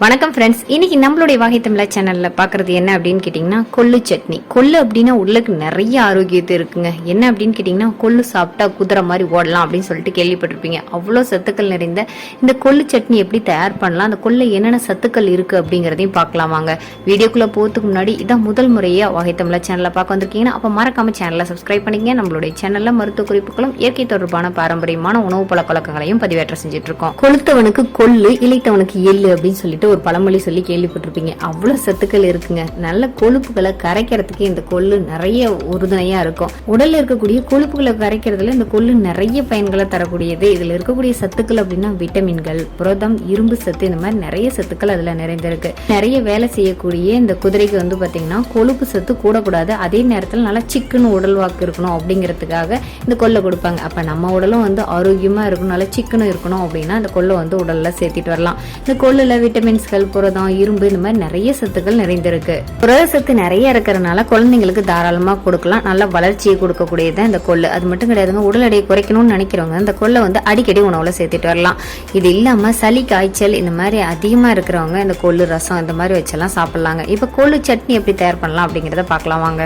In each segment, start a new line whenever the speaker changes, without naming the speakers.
வணக்கம் ஃப்ரெண்ட்ஸ், இன்னைக்கு நம்மளுடைய வாகை தமிழா சேனல்ல பாக்குறது என்ன அப்படின்னு கேட்டீங்கன்னா கொள்ளு சட்னி. கொள்ளு அப்படின்னா உள்ளுக்கு நிறைய ஆரோக்கியத்தை இருக்குங்க. என்ன அப்படின்னு கேட்டீங்கன்னா கொள்ளு சாப்பிட்டா குதிரை மாதிரி ஓடலாம் அப்படின்னு சொல்லிட்டு கேள்விப்பட்டிருப்பீங்க. அவ்வளோ சத்துக்கள் நிறைந்த இந்த கொள்ளு சட்னி எப்படி தயார் பண்ணலாம், அந்த கொள்ளு என்னென்ன சத்துக்கள் இருக்கு அப்படிங்கறதையும் பார்க்கலாமாங்க. வீடியோக்குள்ள போறதுக்கு முன்னாடி இதான் முதல் முறையா வாகை தமிழா சேனல்ல பார்க்க வந்திருக்கீங்கன்னா அப்ப மறக்காம சேனலை சப்ஸ்கிரைப் பண்ணிக்கங்க. நம்மளுடைய சேனல்ல மருத்துவ குறிப்புகளும் இயற்கை தொடர்பான பாரம்பரியமான உணவு பழக்க வழக்கங்களையும் பதிவேற்றம் செஞ்சுட்டு இருக்கோம். கொளுத்தவனுக்கு கொள்ளு, இளைத்தவனுக்கு எள்ளு அப்படின்னு சொல்லிட்டு ஒரு பழமொழி சொல்லி கேள்விப்பட்டிருப்பீங்க. அவ்வளவு சத்துக்கள் இருக்குங்க. நல்ல கொழுப்புகளை கரைக்கிறதுக்கு இந்த கொள்ளு நிறைய உறுதுணையா இருக்கும். உடல்ல இருக்கக்கூடிய கொழுப்புகளை கரைக்கிறதுல இந்த கொள்ளு நிறைய பயன்களை தரக்கூடியது. இதுல இருக்கக்கூடிய சத்துக்கள் அப்படின்னா விட்டமின்கள், புரதம், இரும்பு சத்து, இந்த மாதிரி நிறைய சத்துக்கள் அதுல நிறைந்திருக்கு. நிறைய வேலை செய்யக்கூடிய இந்த குதிரைக்கு வந்து பாத்தீங்கன்னா கொழுப்பு சத்து கூடக்கூடாது, அதே நேரத்தில் நல்லா சிக்கன் உடல் வாக்கு இருக்கணும் அப்படிங்கிறதுக்காக இந்த கொள்ளை கொடுப்பாங்க. அப்ப நம்ம உடலும் வந்து ஆரோக்கியமா இருக்கணும், நல்லா சிக்கனும் இருக்கணும் அப்படின்னா இந்த கொள்ளை வந்து உடல்ல சேர்த்திட்டு வரலாம். இந்த கொள்ளுல விட்டமின்ஸ்கள், புரதம், இரும்பு, இந்த மாதிரி நிறைய சத்துக்கள் நிறைந்திருக்கு. புரத சத்து நிறைய இருக்கிறதுனால குழந்தைங்களுக்கு தாராளமா கொடுக்கலாம். நல்ல வளர்ச்சியை கொடுக்கக்கூடியது இந்த கொள்ளு. அது மட்டும் கிடையாதுங்க, உடல் எடையை குறைக்கணும்னு நினைக்கிறவங்க இந்த கொள்ளை வந்து அடிக்கடி உணவுல சேர்த்துட்டு வரலாம். இது இல்லாம சளி, காய்ச்சல் இந்த மாதிரி அதிகமா இருக்கிறவங்க இந்த கொள்ளு ரசம் இந்த மாதிரி வச்செல்லாம் சாப்பிடலாங்க. இப்ப கொள்ளு சட்னி எப்படி தயார் பண்ணலாம் அப்படிங்கறத பார்க்கலாம் வாங்க.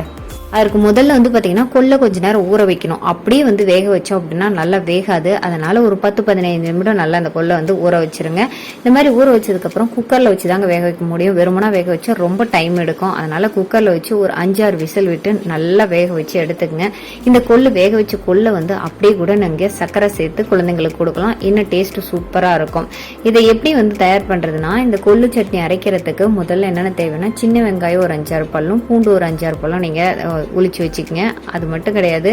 அதுக்கு முதல்ல வந்து பாத்தீங்கன்னா கொள்ளை கொஞ்ச நேரம் ஊற வைக்கணும். அப்படியே வந்து வேக வச்சோம் அப்படின்னா நல்லா வேகாது. அதனால ஒரு 10-15 நிமிடம் நல்லா அந்த கொள்ளை வந்து ஊற வச்சிருங்க. இந்த மாதிரி ஊற வச்சதுக்கு அப்புறம் குக்கர்ல வச்சுதாங்க வேக வைக்க முடியும். வெறுமனா வேக வச்சா ரொம்ப டைம் எடுக்கும். அதனால குக்கர்ல வச்சு ஒரு 5-6 விசில் விட்டு நல்லா வேக வச்சு எடுத்துக்கங்க. இந்த கொள்ளு வேக வச்ச கொள்ளை வந்து அப்படியே கூட நீங்க சர்க்கரை சேர்த்து குழந்தைங்களுக்கு கொடுக்கலாம். இன்னும் டேஸ்ட் சூப்பரா இருக்கும். இதை எப்படி வந்து தயார் பண்றதுன்னா, இந்த கொள்ளு சட்னி அரைக்கிறதுக்கு முதல்ல என்னென்ன தேவைன்னா, சின்ன வெங்காயம் ஒரு 5-6 பல்லும், பூண்டு ஒரு 5-6 பல்லும் நீங்க உளிச்சு வச்சுக்கங்க. அது மட்டும் கிடையாது,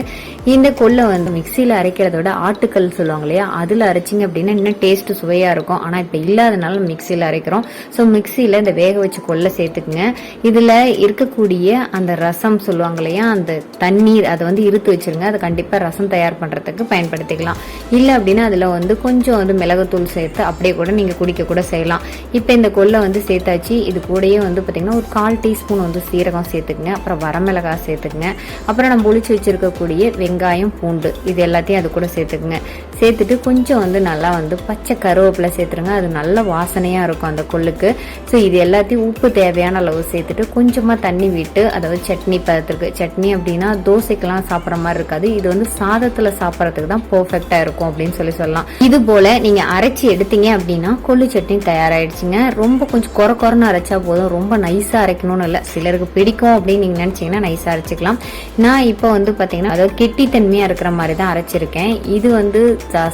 இந்த கொள்ளை வந்து மிக்சியில அரைக்கிறத விட ஆட்டுக்கல் சொல்லுவாங்க இல்லையா, அதுல அரைச்சிங்க அப்படின்னா இன்னும் டேஸ்ட் சுவையா இருக்கும். ஆனா இப்ப இல்லாதனால மிக்சியில அரைக்கிறோம். ஸோ மிக்சியில இந்த வேக வச்ச கொள்ளை சேர்த்துக்குங்க. இதுல இருக்கக்கூடிய அந்த ரசம் சொல்லுவாங்க இல்லையா, அந்த தண்ணீர் அதை வந்து இருத்து வச்சிருங்க. அதை கண்டிப்பா ரசம் தயார் பண்றதுக்கு பயன்படுத்திக்கலாம். இல்ல அப்படின்னா அதுல வந்து கொஞ்சம் வந்து மிளகுத்தூள் சேர்த்து அப்படியே கூட நீங்க குடிக்க கூட செய்யலாம். இப்ப இந்த கொள்ளை வந்து சேர்த்தாச்சு. இது கூடயே வந்து பாத்தீங்கன்னா ஒரு 1/4 டீஸ்பூன் வந்து சீரகம் சேர்த்துக்குங்க. அப்புறம் வரமிளகாய் சேர்த்துக்குங்க. அப்புறம் நம்ம ஒளிச்சு வச்சிருக்கக்கூடிய வெங்காயம், பூண்டு இது எல்லாத்தையும் அது கூட சேர்த்துக்குங்க. சேர்த்துட்டு கொஞ்சம் வந்து நல்லா வந்து பச்சை கருவேப்பிலை சேர்த்துருங்க. அது நல்ல வாசனையா இருக்கும் அந்த கொள்ளுக்கு. ஸோ இது எல்லாத்தையும் உப்பு தேவையான அளவு சேர்த்துட்டு கொஞ்சமா தண்ணி விட்டு, அதாவது சட்னி பதத்திற்கு. சட்னி அப்படின்னா தோசைக்கெல்லாம் சாப்பிட்ற மாதிரி இருக்காது, இது வந்து சாதத்துல சாப்பிட்றதுக்கு தான் பெர்ஃபெக்டா இருக்கும் அப்படின்னு சொல்லலாம். இது போல நீங்க அரைச்சி எடுத்தீங்க அப்படின்னா கொள்ளு சட்னி தயாராயிடுச்சுங்க. ரொம்ப கொஞ்சம் கொரன்னு அரைச்சா போதும், ரொம்ப நைஸா அரைக்கணும்னு இல்லை. சிலருக்கு பிடிக்கும் அப்படின்னு நீங்க நினைச்சீங்கன்னா நைஸா அரைச்சிக்கலாம். நான் இப்போ வந்து பாத்தீங்கன்னா அதாவது கெட்டித்தன்மையா இருக்கிற மாதிரி தான் அரைச்சிருக்கேன். இது வந்து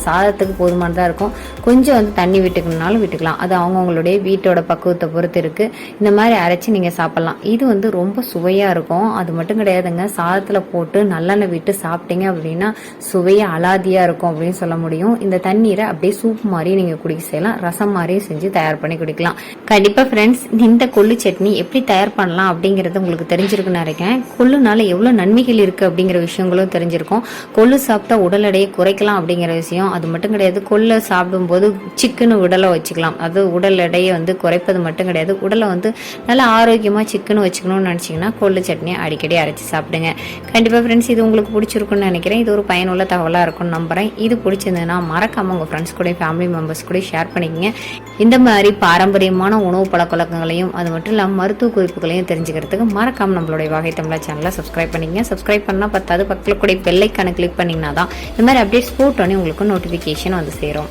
சாதத்துக்கு போதுமானதா இருக்கும். கொஞ்சம் வந்து தண்ணி விட்டுக்கணும்னாலும் விட்டுக்கலாம். அது அவங்கவுங்களுடைய வீட்டோட பக்குவத்தை பொறுத்து இருக்கு. இந்த மாதிரி அரைச்சு நீங்க சாப்பிடலாம். இது வந்து ரொம்ப சுவையா இருக்கும். அது மட்டும் கிடையாதுங்க, சாதத்துல போட்டு நல்லெண்ணெய் விட்டு சாப்பிட்டீங்க அப்படின்னா சுவையா அலாதியா இருக்கும் அப்படின்னு சொல்ல முடியும். இந்த தண்ணீரை அப்படியே சூப் மாதிரி நீங்க குடிக்க செய்யலாம், ரசம் மாதிரியும் செஞ்சு தயார் பண்ணி குடிக்கலாம். கண்டிப்பா ஃப்ரெண்ட்ஸ், இந்த கொள்ளு சட்னி எப்படி தயார் பண்ணலாம் அப்படிங்கறது உங்களுக்கு தெரிஞ்சிருக்குன்னு நினைக்கிறேன். கொள்ளுனால எவ்வளவு நன்மைகள் இருக்கு அப்படிங்கிற விஷயங்களும் தெரிஞ்சிருக்கும். கொள்ளு சாப்பிட்டா உடல் எடையை குறைக்கலாம் அப்படிங்கிற விஷயம். அது மட்டும் கிடையாது, கொள்ளு சாப்பிடும் போது சிக்கன் உடலை வச்சுக்கலாம். அது உடல் எடையை வந்து குறைப்பது மட்டும் கிடையாது, உடலை வந்து நல்லா ஆரோக்கியமா சிக்கன் வச்சுக்கணும்னு நினைச்சீங்கன்னா கொள்ளு சட்னியை அடிக்கடி அரைச்சி சாப்பிடுங்க. கண்டிப்பா ஃப்ரெண்ட்ஸ், இது உங்களுக்கு பிடிச்சிருக்குன்னு நினைக்கிறேன். இது ஒரு பயனுள்ள தகவலா இருக்கும்னு நம்புறேன். இது பிடிச்சிருந்ததுன்னா மறக்காம உங்க ஃப்ரெண்ட்ஸ் கூட, ஃபேமிலி மெம்பர்ஸ் கூட ஷேர் பண்ணிக்கங்க. இந்த மாதிரி பாரம்பரியமான உணவு பழக்க வழக்கங்களையும் அது மட்டும் இல்லாமல் மருத்துவ குறிப்புகளையும் தெரிஞ்சுக்கிறதுக்கு மறக்காம நம்மளுடைய வாகை தமிழா சேனலை சப்ஸ்கிரைப் பண்ணிக்கங்க. சப்ஸ்கிரைப் பண்ணா பத்தாது, பக்கத்துல கூட பெல் ஐகானை கிளிக் பண்ணீங்கன்னா தான் இந்த மாதிரி அப்டேட்ஸ் போட்டோன்னே உங்களுக்கு நோட்டிஃபிகேஷன் வந்து சேரும்.